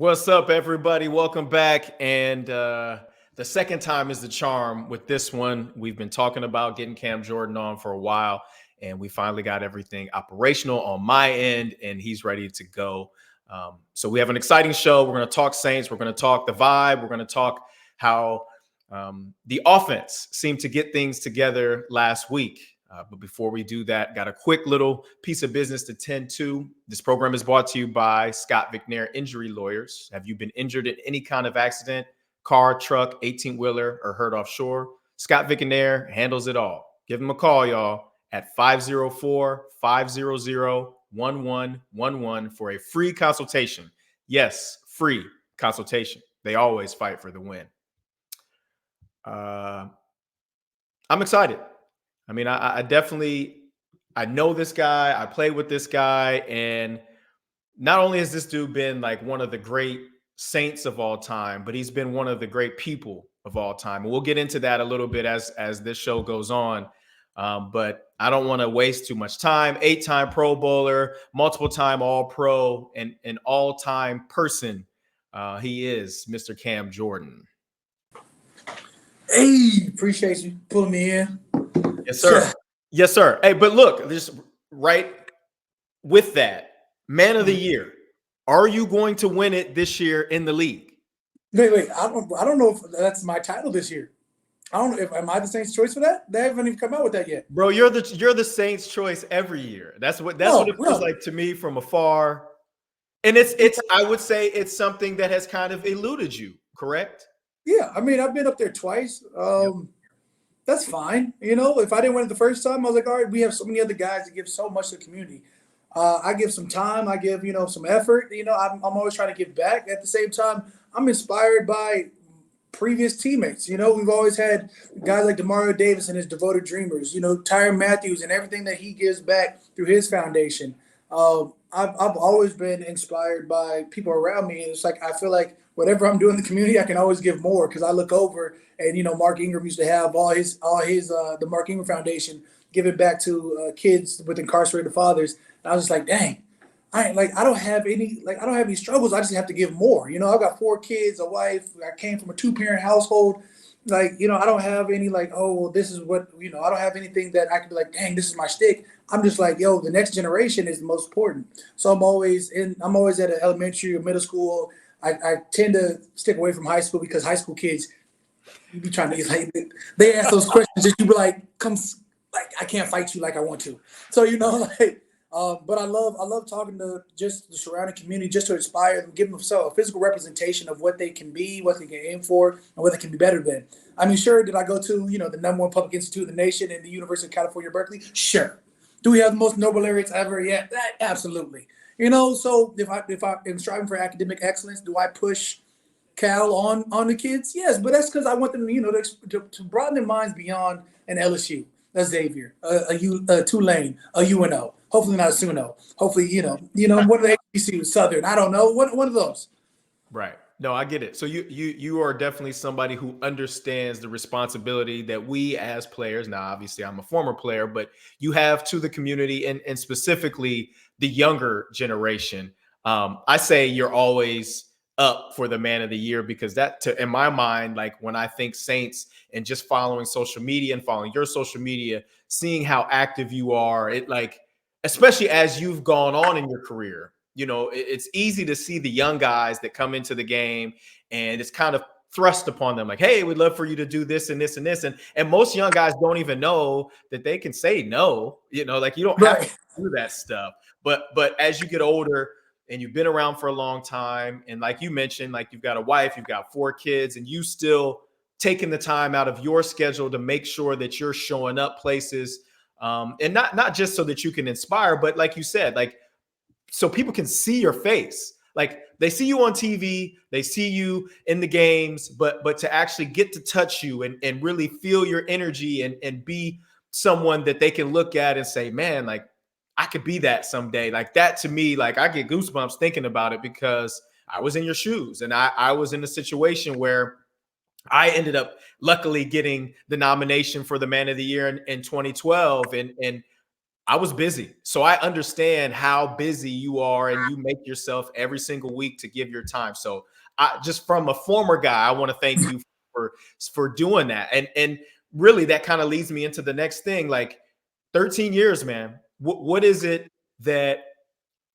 What's up, everybody? Welcome back. And the second time is the charm with this one. We've been talking about getting Cam Jordan on for a while, and we finally got everything operational on my end, and he's ready to go. So we have an exciting show. We're going to talk Saints. We're going to talk the vibe. We're going to talk how the offense seemed to get things together last week. But before we do that, got a quick little piece of business to tend to. This program is brought to you by Scott McNair Injury Lawyers. Have you been injured in any kind of accident, car, truck, 18-wheeler, or hurt offshore? Scott McNair handles it all. Give him a call, y'all, at 504-500-1111 for a free consultation. Yes, free consultation. They always fight for the win. I'm excited. I mean, I know this guy. I played with this guy. And not only has this dude been like one of the great Saints of all time, but he's been one of the great people of all time. And we'll get into that a little bit as this show goes on. But I don't want to waste too much time. 8-time Pro Bowler, multiple-time All-Pro, and an all-time person. He is Mr. Cam Jordan. Hey, appreciate you pulling me in. Yes, sir. Yes, sir. Hey, but look, just right with that, man of the year. Are you going to win it this year in the league? Wait. I don't know if that's my title this year. I don't know if am I the Saints' choice for that? They haven't even come out with that yet. Bro, you're the Saints' choice every year. That's what it feels like to me from afar. And it's I would say it's something that has kind of eluded you, correct? Yeah, I mean, I've been up there twice. That's fine. You know, if I didn't win it the first time, I was like, all right, we have so many other guys that give so much to the community. I give some time. I give, some effort. I'm always trying to give back. At the same time, I'm inspired by previous teammates. We've always had guys like Demario Davis and his devoted dreamers, Tyrann Mathieu and everything that he gives back through his foundation. I've always been inspired by people around me. And it's like, I feel like whatever I'm doing in the community, I can always give more because I look over and, Mark Ingram used to have all his the Mark Ingram Foundation giving back to kids with incarcerated fathers. And I was just like, dang, I don't have any struggles. I just have to give more. I've got 4 kids, a wife. I came from a 2-parent household. I don't have any this is what, I don't have anything that I can be like, dang, this is my shtick. I'm just like, the next generation is the most important. So I'm always at an elementary or middle school. I tend to stick away from high school because high school kids, you be trying to they ask those questions that you be like, I can't fight you like I want to. So but I love talking to just the surrounding community, just to inspire them, give them a physical representation of what they can be, what they can aim for, and what they can be better than. I mean, sure, did I go to the #1 public institute in the nation in the University of California, Berkeley? Sure. Do we have the most Nobel laureates ever? Yeah, absolutely. So if I am striving for academic excellence, do I push Cal on the kids? Yes, but that's because I want them, to broaden their minds beyond an LSU, a Xavier, a Tulane, a UNO. Hopefully not a SUNO. Hopefully, what are the HBCU, Southern? I don't know. One of those. Right. No, I get it. So you are definitely somebody who understands the responsibility that we as players, now obviously I'm a former player, but you have to the community and specifically the younger generation. I say you're always up for the man of the year because in my mind, like when I think Saints and just following social media and following your social media, seeing how active you are, especially as you've gone on in your career, it's easy to see the young guys that come into the game and it's kind of thrust upon them like, hey, we'd love for you to do this and this and this. And most young guys don't even know that they can say no, you don't have to do that stuff. But as you get older and you've been around for a long time, and like you mentioned, like you've got a wife, you've got 4 kids, and you still taking the time out of your schedule to make sure that you're showing up places, and not just so that you can inspire, but like you said, so people can see your face. Like they see you on TV, they see you in the games, but to actually get to touch you and really feel your energy and be someone that they can look at and say, man, like I could be that someday. Like that to me, like I get goosebumps thinking about it because I was in your shoes and I was in a situation where I ended up luckily getting the nomination for the man of the year in 2012. And I was busy. So I understand how busy you are and you make yourself every single week to give your time. So I just from a former guy, I want to thank you for doing that. And really that kind of leads me into the next thing. Like 13 years, man. What is it that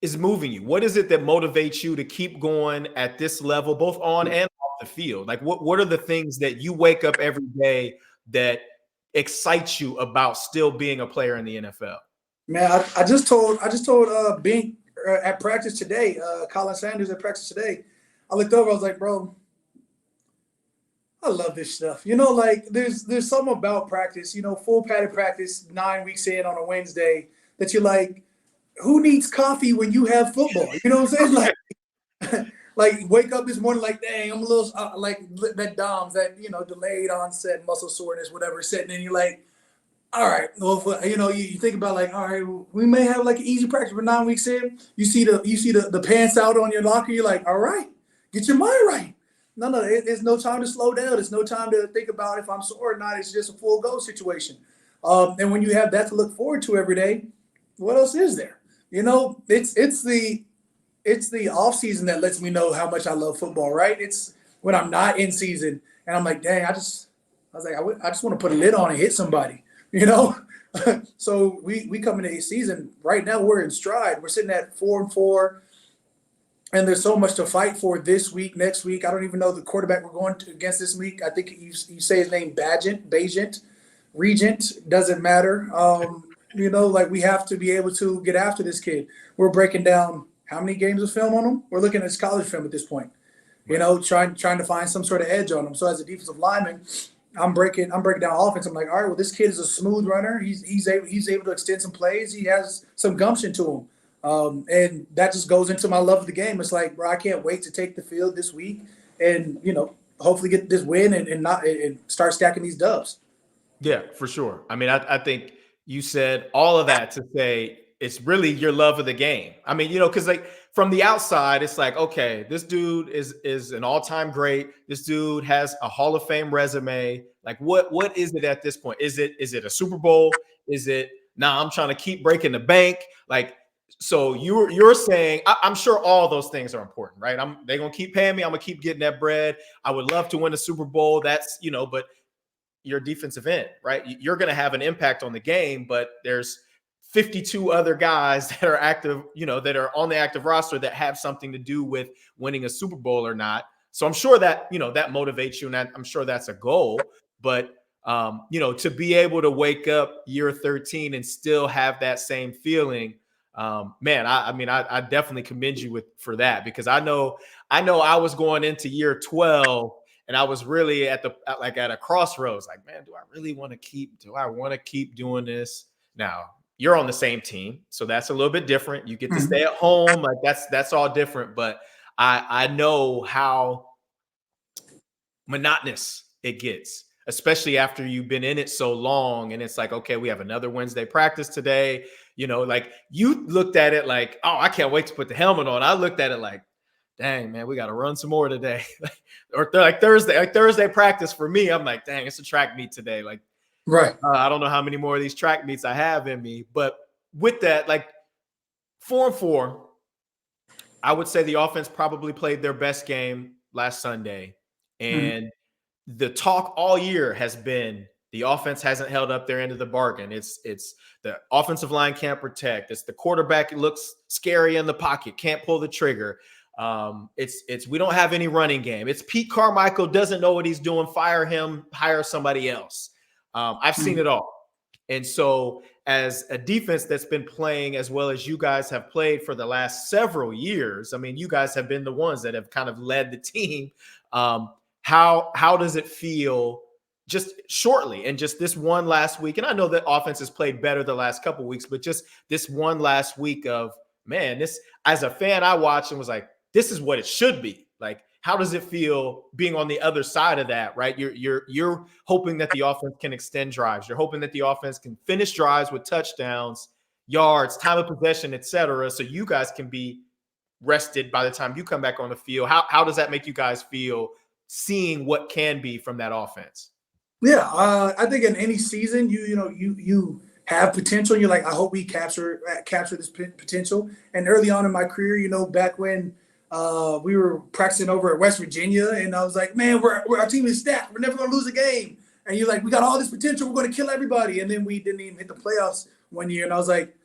is moving you? What is it that motivates you to keep going at this level, both on and off the field? Like what are the things that you wake up every day that excites you about still being a player in the NFL? Man, I just told Bink at practice today, Colin Sanders at practice today. I looked over, I was like, bro, I love this stuff. You know, like there's something about practice, you know, full padded practice, 9 weeks in on a Wednesday that you're like, who needs coffee when you have football? You know what I'm saying? Like, like wake up this morning like, dang, I'm a little like that DOMS, that, you know, delayed onset muscle soreness, whatever, setting in. You're like, all right, well, you know, you think about like, all right, we may have like an easy practice for 9 weeks in. You see the pants out on your locker. You're like, all right, get your mind right. No, there's no time to slow down. There's no time to think about if I'm sore or not. It's just a full go situation. And when you have that to look forward to every day, what else is there? You know, it's the off season that lets me know how much I love football, right? It's when I'm not in season and I'm like, dang, I just want to put a lid on and hit somebody, you know? So we come into a season right now, we're in stride. We're sitting at 4-4, and there's so much to fight for this week, next week. I don't even know the quarterback we're going against this week. I think you say his name, Bagent, Regent, doesn't matter. You know, like we have to be able to get after this kid. We're breaking down how many games of film on him? We're looking at his college film at this point. You know, trying to find some sort of edge on him. So as a defensive lineman, I'm breaking down offense. I'm like, all right, well, this kid is a smooth runner. He's able to extend some plays. He has some gumption to him. And that just goes into my love of the game. It's like, bro, I can't wait to take the field this week and, you know, hopefully get this win and start stacking these dubs. Yeah, for sure. I mean, I think you said all of that to say it's really your love of the game. I mean, you know, because like from the outside, it's like, okay, this dude is an all-time great. This dude has a Hall of Fame resume. Like, what is it at this point? Is it a Super Bowl? Is it I'm trying to keep breaking the bank? Like, so you're saying I'm sure all those things are important, right? They're gonna keep paying me. I'm gonna keep getting that bread. I would love to win a Super Bowl. That's, you know, but your defensive end, right? You're going to have an impact on the game, but there's 52 other guys that are active, you know, that are on the active roster that have something to do with winning a Super Bowl or not. So I'm sure that, you know, that motivates you, and I'm sure that's a goal. But, you know, to be able to wake up year 13 and still have that same feeling, man, I definitely commend you for that, because I know I was going into year 12 and I was really at a crossroads, like, man, do I want to keep doing this? Now you're on the same team, so that's a little bit different. You get to stay at home. Like that's all different. But I know how monotonous it gets, especially after you've been in it so long. And it's like, okay, we have another Wednesday practice today. You know, like you looked at it like, oh, I can't wait to put the helmet on. I looked at it like, dang, man, we got to run some more today. Or like Thursday practice for me, I'm like, dang, it's a track meet today. Like, right. I don't know how many more of these track meets I have in me. But with that, like 4-4, I would say the offense probably played their best game last Sunday. And the talk all year has been the offense hasn't held up their end of the bargain. It's the offensive line can't protect. It's the quarterback looks scary in the pocket, can't pull the trigger. It's we don't have any running game. It's Pete Carmichael doesn't know what he's doing. Fire him, hire somebody else. I've seen it all. And so as a defense that's been playing as well as you guys have played for the last several years, I mean, you guys have been the ones that have kind of led the team. How does it feel just shortly and just this one last week? And I know that offense has played better the last couple of weeks, but just this one last week of, man, this, as a fan, I watched and was like, this is what it should be. Like, how does it feel being on the other side of that, right? You're hoping that the offense can extend drives. You're hoping that the offense can finish drives with touchdowns, yards, time of possession, et cetera, so you guys can be rested by the time you come back on the field. How does that make you guys feel seeing what can be from that offense? Yeah, I think in any season, you have potential. You're like, I hope we capture this potential. And early on in my career, you know, back when we were practicing over at West Virginia, and I was like, man, our team is stacked. We're never going to lose a game. And you're like, we got all this potential. We're going to kill everybody. And then we didn't even hit the playoffs one year. And I was like,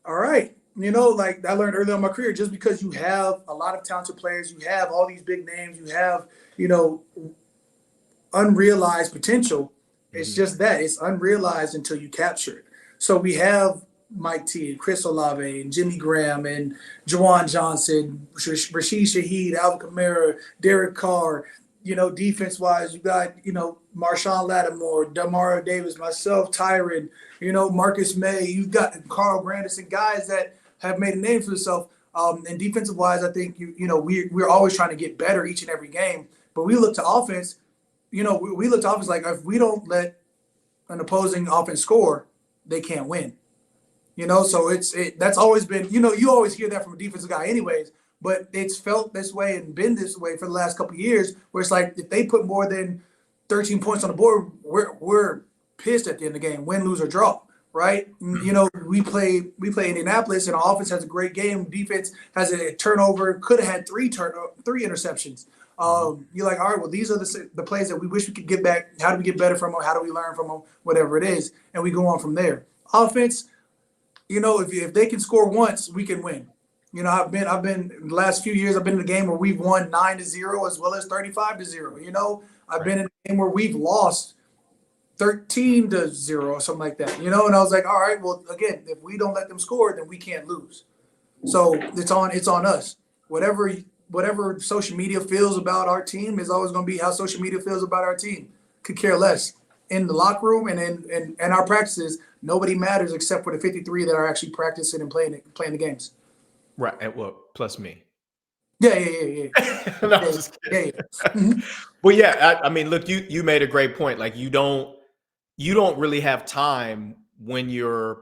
all right. You know, like I learned early in my career, just because you have a lot of talented players, you have all these big names, you have, you know, unrealized potential. It's just that it's unrealized until you capture it. So we have Mike T and Chris Olave and Jimmy Graham and Jawan Johnson, Rashid Shaheed, Alvin Kamara, Derek Carr. You know, defense-wise, you got, you know, Marshawn Lattimore, Demario Davis, myself, Tyron, you know, Marcus May. You've got Carl Grandison, guys that have made a name for themselves. And defensive-wise, I think, you know, we're always trying to get better each and every game. But we look to offense, you know, we look to offense like if we don't let an opposing offense score, they can't win. You know, so that's always been, you know, you always hear that from a defensive guy anyways, but it's felt this way and been this way for the last couple of years, where it's like if they put more than 13 points on the board, we're pissed at the end of the game, win, lose, or draw, right? You know, we play Indianapolis, and our offense has a great game. Defense has a turnover, could have had three interceptions. You're like, all right, well, these are the plays that we wish we could get back. How do we get better from them? How do we learn from them? Whatever it is, and we go on from there. Offense, you know, if they can score once, we can win. You know, I've been the last few years, I've been in a game where we've won 9-0 as well as 35-0. You know, I've been in a game where we've lost 13-0 or something like that. You know, and I was like, all right, well, again, if we don't let them score, then we can't lose. So it's on us. Whatever social media feels about our team is always going to be how social media feels about our team. Could care less. In the locker room and in our practices, nobody matters except for the 53 that are actually practicing and playing the games. Right. And well, plus me. Yeah. No, I'm just kidding. Yeah. Well, yeah, I mean, look, you made a great point. Like you don't really have time when you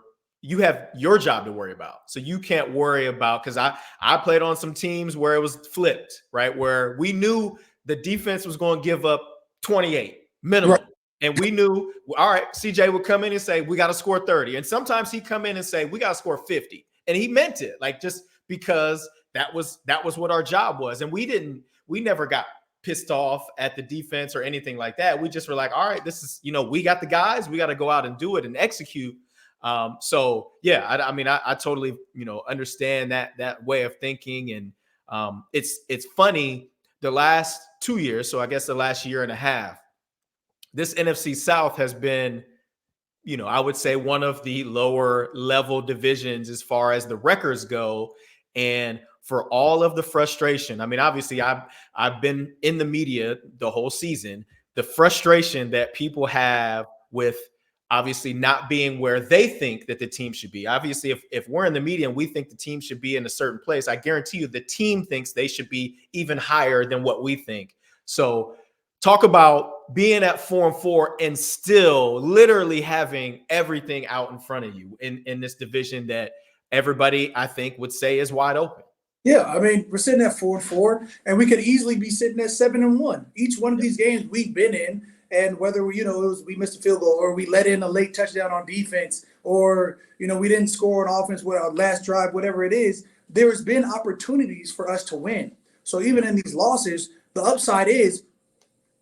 have your job to worry about. So you can't worry about, because I played on some teams where it was flipped, right? Where we knew the defense was going to give up 28 minimum. Right. And we knew, all right, CJ would come in and say, we got to score 30. And sometimes he'd come in and say, we got to score 50. And he meant it, like, just because that was what our job was. And we never got pissed off at the defense or anything like that. We just were like, all right, this is, you know, we got the guys, we got to go out and do it and execute. So yeah, I mean, I totally, you know, understand that way of thinking. And it's funny, the last 2 years, so I guess the last year and a half, this NFC South has been, you know, I would say one of the lower level divisions as far as the records go. And for all of the frustration, I mean, obviously I've been in the media the whole season, the frustration that people have with obviously not being where they think that the team should be. Obviously, if we're in the media and we think the team should be in a certain place, I guarantee you the team thinks they should be even higher than what we think. So talk about being at 4-4 and still literally having everything out in front of you in this division that everybody, I think, would say is wide open. Yeah, I mean, we're sitting at 4-4, and we could easily be sitting at 7-1. Each one of these games we've been in, and whether we missed a field goal or we let in a late touchdown on defense, or we didn't score on offense with our last drive, whatever it is, there's been opportunities for us to win. So even in these losses, the upside is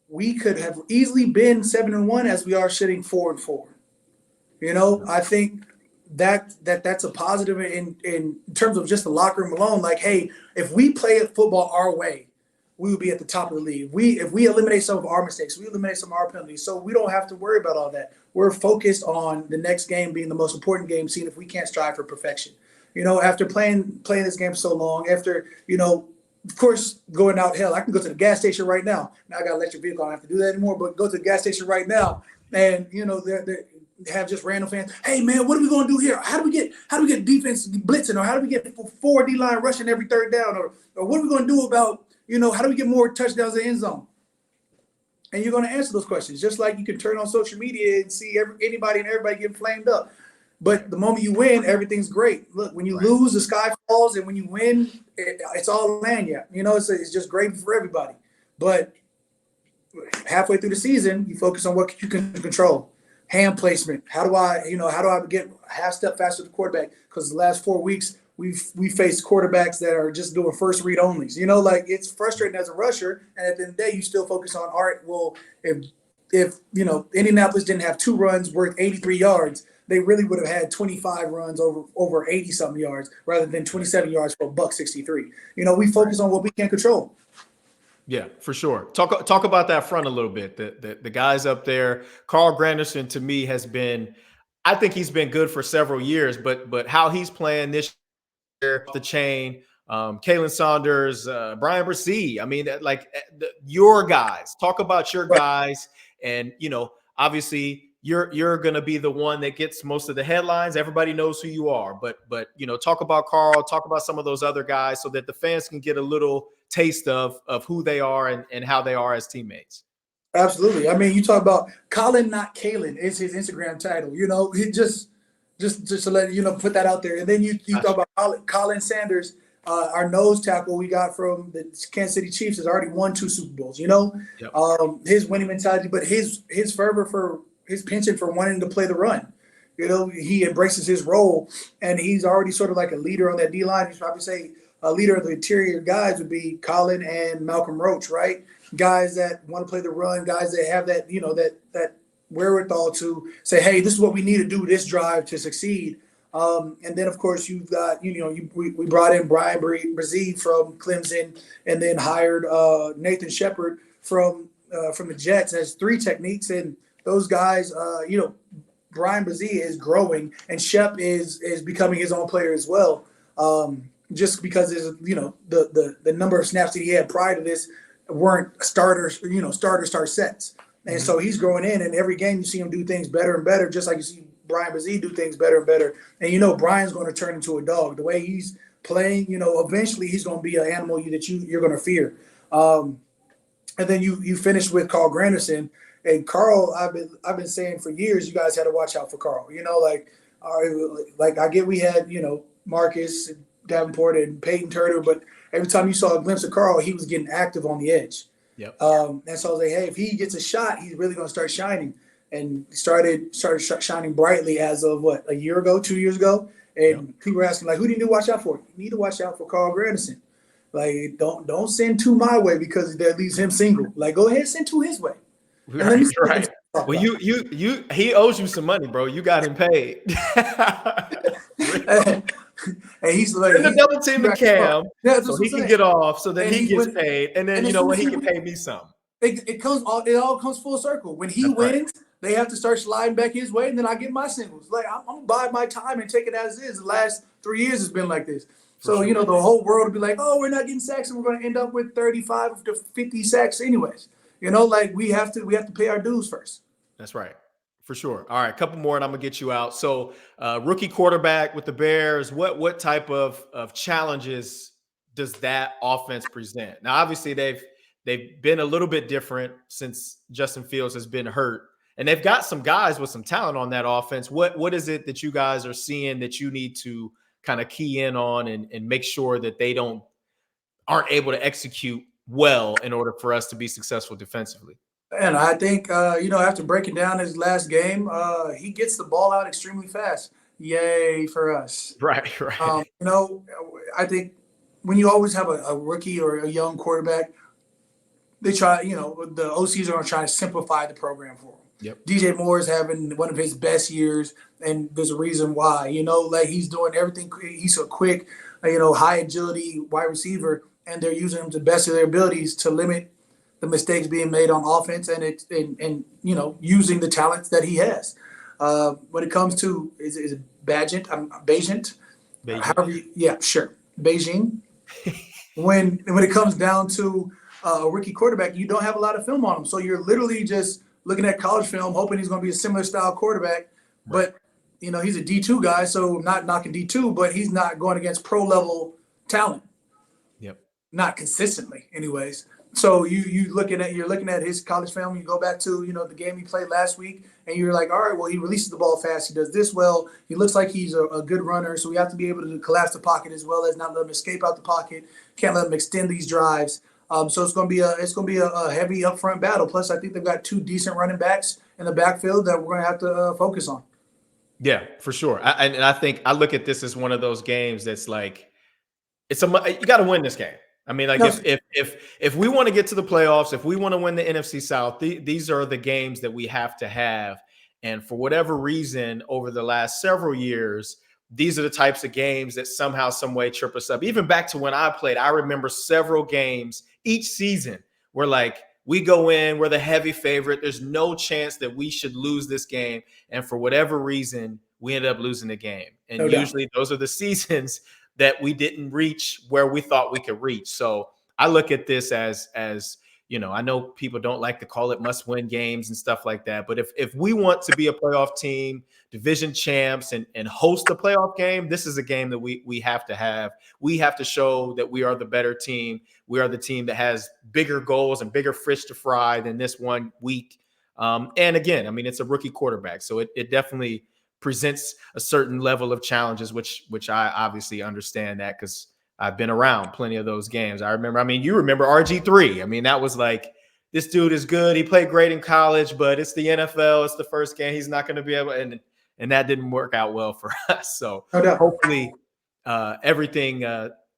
we could have easily been 7-1 as we are sitting 4-4. I think that's a positive in terms of just the locker room alone. Like, hey, if we play football our way, we would be at the top of the league. If we eliminate some of our mistakes, we eliminate some of our penalties, so we don't have to worry about all that. We're focused on the next game being the most important game, seeing if we can't strive for perfection. After playing this game so long, after, of course, going out, hell, I can go to the gas station right now. Now I got an electric vehicle. I don't have to do that anymore, but go to the gas station right now. And, they have just random fans. Hey, man, what are we going to do here? How do we get defense blitzing? Or how do we get 4 D-line rushing every third down? Or what are we going to do about, how do we get more touchdowns in the end zone? And you're going to answer those questions, just like you can turn on social media and see anybody and everybody getting flamed up. But the moment you win, everything's great. Look, when you lose, the sky falls, and when you win, it's all lanyard. It's just great for everybody. But halfway through the season, you focus on what you can control. hand placement. How do I get half step faster to the quarterback? Because the last 4 weeks we faced quarterbacks that are just doing first read onlys. Like it's frustrating as a rusher, and at the end of the day, you still focus on, all right, well, if Indianapolis didn't have 2 runs worth 83 yards, they really would have had 25 runs over 80 something yards rather than 27 yards for $163. We focus on what we can control. Yeah, for sure. Talk about that front a little bit. The guys up there. Carl Granderson, to me, I think he's been good for several years, but how he's playing this year, the chain, Kalen Saunders, Brian Brzee. I mean, your guys. Talk about your guys, and obviously you're going to be the one that gets most of the headlines. Everybody knows who you are, but talk about Carl, talk about some of those other guys so that the fans can get a little taste of who they are and how they are as teammates. Absolutely. I mean, you talk about Colin, not Kalen, is his Instagram title. He just to let put that out there. And then you talk about Colin Sanders, our nose tackle we got from the Kansas City Chiefs, has already won 2 Super Bowls. Yep. His winning mentality, but his fervor for his penchant for wanting to play the run. He embraces his role, and he's already sort of like a leader on that D line. He's probably say a leader of the interior guys would be Colin and Malcolm Roach, right? Guys that want to play the run, guys that have that that wherewithal to say, hey, this is what we need to do this drive to succeed. And then, of course, you've got, we brought in Brian Brzee from Clemson, and then hired Nathan Shepard from the Jets as 3 techniques. And those guys, Brian Brzee is growing, and Shep is becoming his own player as well. Just because the number of snaps that he had prior to this weren't starter start sets. And so he's growing in, and every game you see him do things better and better, just like you see Brian Brzee do things better and better. And Brian's going to turn into a dog. The way he's playing, eventually he's going to be an animal that you're going to fear. And then you finish with Carl Granderson. And Carl, I've been saying for years, you guys had to watch out for Carl. I get we had Marcus Davenport and Peyton Turner, but every time you saw a glimpse of Carl, he was getting active on the edge. Yep. And so I was like, hey, if he gets a shot, he's really going to start shining. And started shining brightly as of a year ago, 2 years ago. And people were asking, who do you need to watch out for? You need to watch out for Carl Granderson. Don't send 2 my way because that leaves him single. Go ahead and send 2 his way. Right. Well, he owes you some money, bro. You got him paid. And he's the double team to Cam, so he can get off, so then he gets paid, and then when he can pay me some. It all comes full circle. When he wins, they have to start sliding back his way, and then I get my singles. I'm gonna bide my time and take it as is. The last 3 years has been like this. So the whole world will be like, oh, we're not getting sacks, and we're going to end up with 35 to 50 sacks anyways. We have to pay our dues first. That's right. For sure. All right, a couple more and I'm gonna get you out. So rookie quarterback with the Bears, what type of challenges does that offense present? Now, obviously they've been a little bit different since Justin Fields has been hurt, and they've got some guys with some talent on that offense. What is it that you guys are seeing that you need to kind of key in on and make sure that they aren't able to execute well in order for us to be successful defensively? And I think, after breaking down his last game, he gets the ball out extremely fast. Yay for us. Right. I think when you always have a rookie or a young quarterback, they try, the OCs are going to try to simplify the program for him. Yep. DJ Moore is having one of his best years, and there's a reason why. He's doing everything. He's a quick, high agility wide receiver, and they're using him to the best of their abilities to limit the mistakes being made on offense and using the talents that he has. When it comes to is it Bagent? Bagent. Beijing. when it comes down to a rookie quarterback, you don't have a lot of film on him, so you're literally just looking at college film, hoping he's going to be a similar style quarterback. Right. But he's a D2 guy, so not knocking D2, but he's not going against pro level talent. Yep. Not consistently, anyways. So you're looking at his college film. You go back to the game he played last week, and you're like, all right, well, he releases the ball fast. He does this well. He looks like he's a good runner. So we have to be able to collapse the pocket as well as not let him escape out the pocket. Can't let him extend these drives. So it's going to be a heavy upfront battle. Plus, I think they've got 2 decent running backs in the backfield that we're going to have to focus on. Yeah, for sure. And I think I look at this as one of those games that's like you got to win this game. I mean, like No, if we want to get to the playoffs, if we want to win the NFC South, these are the games that we have to have. And for whatever reason, over the last several years, these are the types of games that somehow, some way trip us up. Even back to when I played, I remember several games each season where like we go in, we're the heavy favorite. There's no chance that we should lose this game. And for whatever reason, we ended up losing the game. And no doubt. usually those are the seasons that we didn't reach where we thought we could reach. So I look at this as I know people don't like to call it must-win games and stuff like that. But if we want to be a playoff team, division champs, and host a playoff game, this is a game that we have to have. We have to show that we are the better team. We are the team that has bigger goals and bigger fish to fry than this one week. And again, I mean, it's a rookie quarterback, so it definitely presents a certain level of challenges, which I obviously understand that because I've been around plenty of those games. You remember RG3. I mean, that was like, this dude is good. He played great in college, but it's the NFL. It's the first game. He's not going to be able, and that didn't work out well for us. So hopefully everything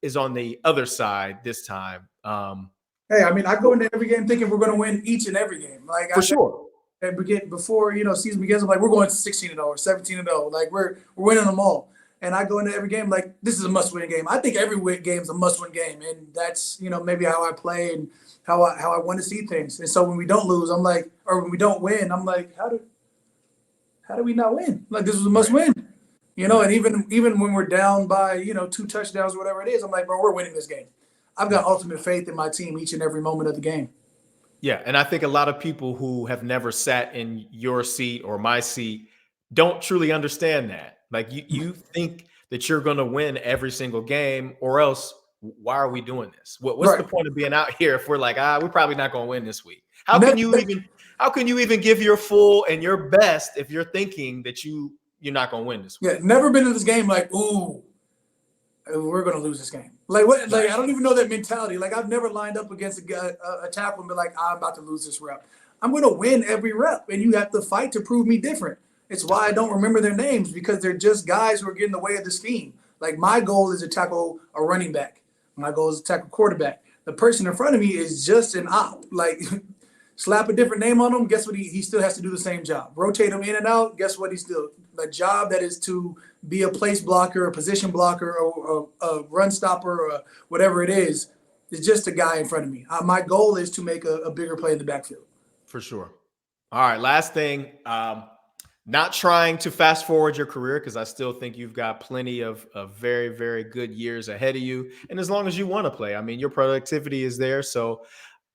is on the other side this time. Hey, I mean, I go into every game thinking we're going to win each and every game. Like for sure. And before season begins, I'm like, we're going 16-0 or 17-0. Like we're winning them all. And I go into every game like this is a must-win game. I think every game is a must-win game, and that's maybe how I play and how I want to see things. And so when we don't lose, I'm like, or when we don't win, I'm like, how do we not win? Like this was a must-win, And even when we're down by 2 touchdowns, whatever it is, I'm like, bro, we're winning this game. I've got ultimate faith in my team each and every moment of the game. Yeah, and I think a lot of people who have never sat in your seat or my seat don't truly understand that. Like you think that you're going to win every single game, or else why are we doing this? What's Right. the point of being out here if we're like, we're probably not going to win this week? How can you even give your full and your best if you're thinking that you're not going to win this week? Yeah, never been in this game like, ooh, we're going to lose this game. Like what? Like I don't even know that mentality. Like I've never lined up against a tackle and be like, I'm about to lose this rep. I'm going to win every rep, and you have to fight to prove me different. It's why I don't remember their names, because they're just guys who are getting in the way of the scheme. Like my goal is to tackle a running back. My goal is to tackle quarterback. The person in front of me is just an op. Like slap a different name on him. Guess what? He still has to do the same job. Rotate him in and out. Guess what? He's still the job that is to be a place blocker, a position blocker, or a run stopper, or whatever it is just a guy in front of me. My goal is to make a bigger play in the backfield. For sure. All right. Last thing. Not trying to fast forward your career, because I still think you've got plenty of very, very good years ahead of you. And as long as you want to play, I mean, your productivity is there. So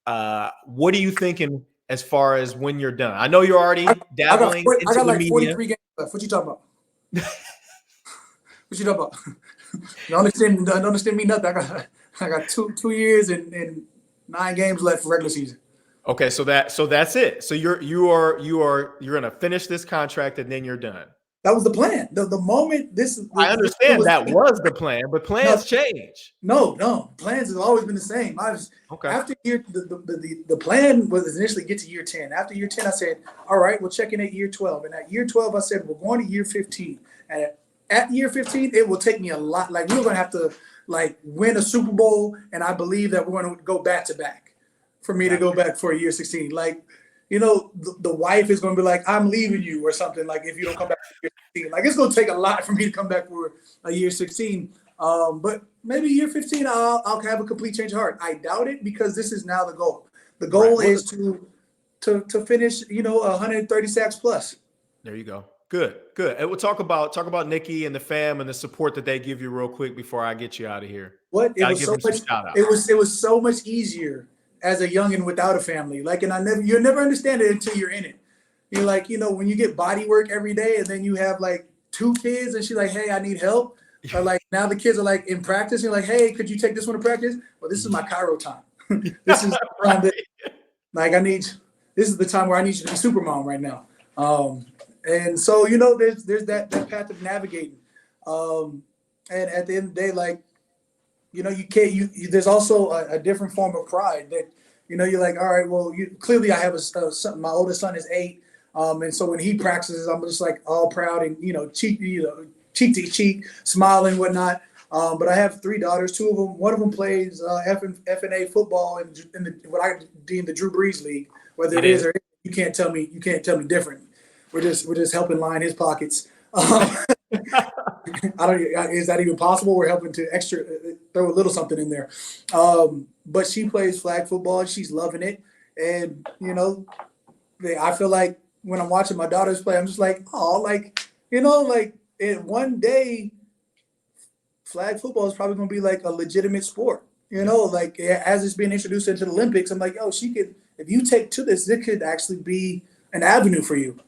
what are you thinking as far as when you're done? I know you're already dabbling into I got like the 43 games left. What you talking about? What you talking about? Don't understand me nothing. I got two years and 9 games left for regular season. Okay, so that's it. So you're gonna finish this contract and then you're done. That was the plan. The moment I understand that was the plan, but plans change. No, plans has always been the same. After the plan was initially get to year 10. After year 10, I said, all right, we'll check in at year 12. And at year 12, I said, we're going to year 15. And at year 15, it will take me a lot. Like we're gonna have to win a Super Bowl, and I believe that we're gonna go back to back for me to go back for a year 16. Like, the wife is going to be like, I'm leaving you or something, like, if you don't come back for year 16. Like, it's going to take a lot for me to come back for a year 16. But maybe year 15, I'll have a complete change of heart. I doubt it, because this is now the goal. The goal is to finish, 130 sacks plus. There you go. Good. And we'll talk about Nikki and the fam and the support that they give you real quick before I get you out of here. It was so much easier as a youngin' without a family. Like, and you'll never understand it until you're in it. You're like, when you get body work every day and then you have like 2 kids and she's like, hey, I need help. Or like now the kids are like in practice. You're like, hey, could you take this one to practice? Well, this is my Cairo time. This is like, this is the time where I need you to be super mom right now. And so, there's that path of navigating. And at the end of the day, like, you can't. There's also a different form of pride that, you're like, all right, well, clearly I have a son. My oldest son is 8. And so when he practices, I'm just like all proud and, cheek to cheek, smiling, whatnot. But I have 3 daughters. 2 of them, one of them plays FNA football in what I deem the Drew Brees League. Whether it is or you can't tell me different. We're just helping line his pockets. Is that even possible? We're helping to throw a little something in there. But she plays flag football. She's loving it. And, I feel like when I'm watching my daughters play, I'm just like, oh, one day flag football is probably going to be like a legitimate sport. As it's being introduced into the Olympics, I'm like, if you take to this, it could actually be an avenue for you.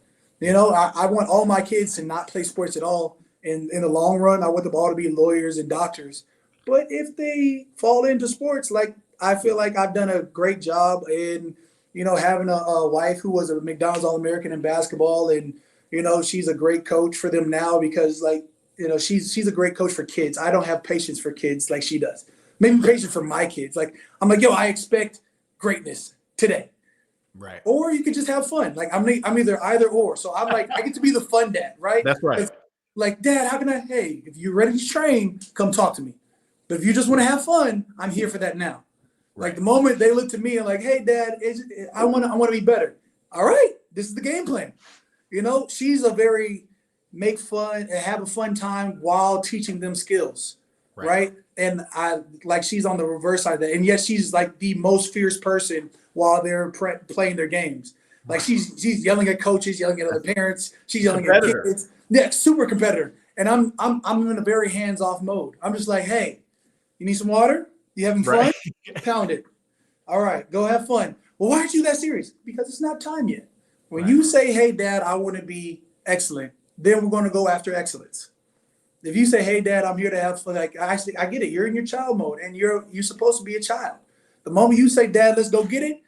I want all my kids to not play sports at all. In the long run, I want them all to be lawyers and doctors. But if they fall into sports, I feel like I've done a great job in, having a wife who was a McDonald's All-American in basketball. And, she's a great coach for them now because, she's a great coach for kids. I don't have patience for kids like she does. Maybe patience for my kids. I'm like, I expect greatness today. Right. Or you could just have fun. I'm either or. So I'm like, I get to be the fun dad, right? That's right. It's like, Dad, how can if you're ready to train, come talk to me. But if you just want to have fun, I'm here for that now. Right. Like the moment they look to me and like, hey, Dad, I want to be better. All right, this is the game plan. She's a very make fun and have a fun time while teaching them skills, right? And she's on the reverse side of that. And yet she's like the most fierce person while they're playing their games. Like she's yelling at coaches, yelling at other parents. She's yelling at kids. Yeah, super competitor. And I'm in a very hands-off mode. I'm just like, hey, you need some water? You having fun? Pound it. All right, go have fun. Well, why aren't you that serious? Because it's not time yet. When you say, hey, Dad, I want to be excellent, then we're going to go after excellence. If you say, hey, Dad, I'm here to have fun, I get it. You're in your child mode, and you're supposed to be a child. The moment you say, Dad, let's go get it,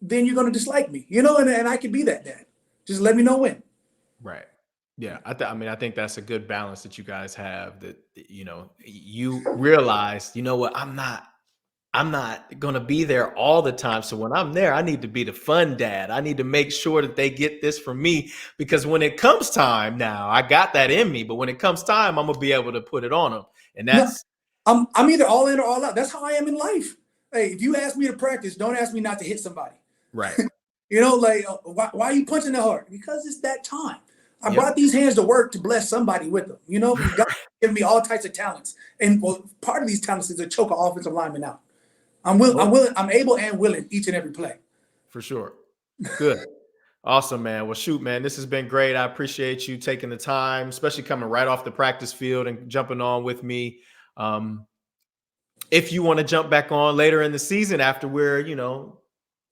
then you're going to dislike me, and I can be that dad. Just let me know when. Right. Yeah. I think that's a good balance that you guys have, that, you realize, what, I'm not going to be there all the time. So when I'm there, I need to be the fun dad. I need to make sure that they get this from me, because when it comes time, now I got that in me, but when it comes time, I'm going to be able to put it on them. And that's, I'm either all in or all out. That's how I am in life. Hey, if you ask me to practice, don't ask me not to hit somebody. Right. Why are you punching that hard? Because it's that time. I brought these hands to work to bless somebody with them. God giving me all types of talents. And part of these talents is to choke an offensive lineman out. I'm able and willing each and every play. For sure. Good. Awesome, man. Well, shoot, man, this has been great. I appreciate you taking the time, especially coming right off the practice field and jumping on with me. If you want to jump back on later in the season after we're,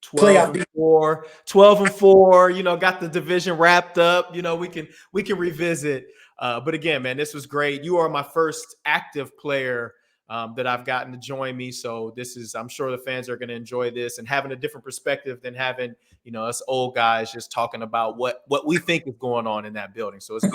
12 and 4, got the division wrapped up, we can revisit. But again, man, this was great. You are my first active player that I've gotten to join me. So I'm sure the fans are going to enjoy this and having a different perspective than having, us old guys just talking about what we think is going on in that building. So it's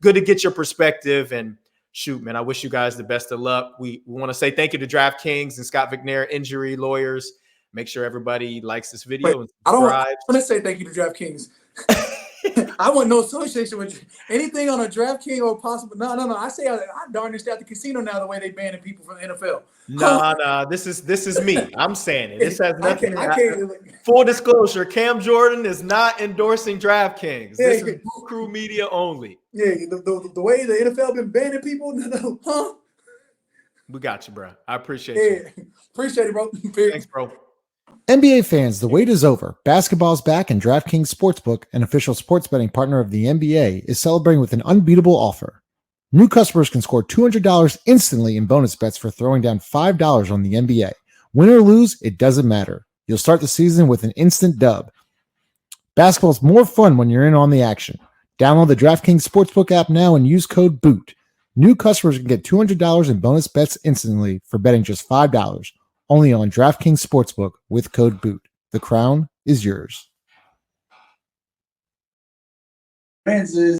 good to get your perspective. And shoot, man, I wish you guys the best of luck. We want to say thank you to DraftKings and Scott McNair, injury lawyers. Make sure everybody likes this video. And I want to say thank you to DraftKings. I want no association with anything on a DraftKings or possible. No. I say I darn near stay at the casino now, the way they banning people from the NFL. No. This is me. I'm saying it. This has nothing. Full disclosure: Cam Jordan is not endorsing DraftKings. This is Blue Crew Media only. Yeah, the way the NFL been banning people. Huh? We got you, bro. I appreciate you. Appreciate it, bro. Thanks, bro. NBA fans, the wait is over. Basketball's back, and DraftKings Sportsbook, an official sports betting partner of the NBA, is celebrating with an unbeatable offer. New customers can score $200 instantly in bonus bets for throwing down $5 on the NBA. Win or lose, it doesn't matter. You'll start the season with an instant dub. Basketball's more fun when you're in on the action. Download the DraftKings Sportsbook app now and use code BOOT. New customers can get $200 in bonus bets instantly for betting just $5. Only on DraftKings Sportsbook with code BOOT. The crown is yours.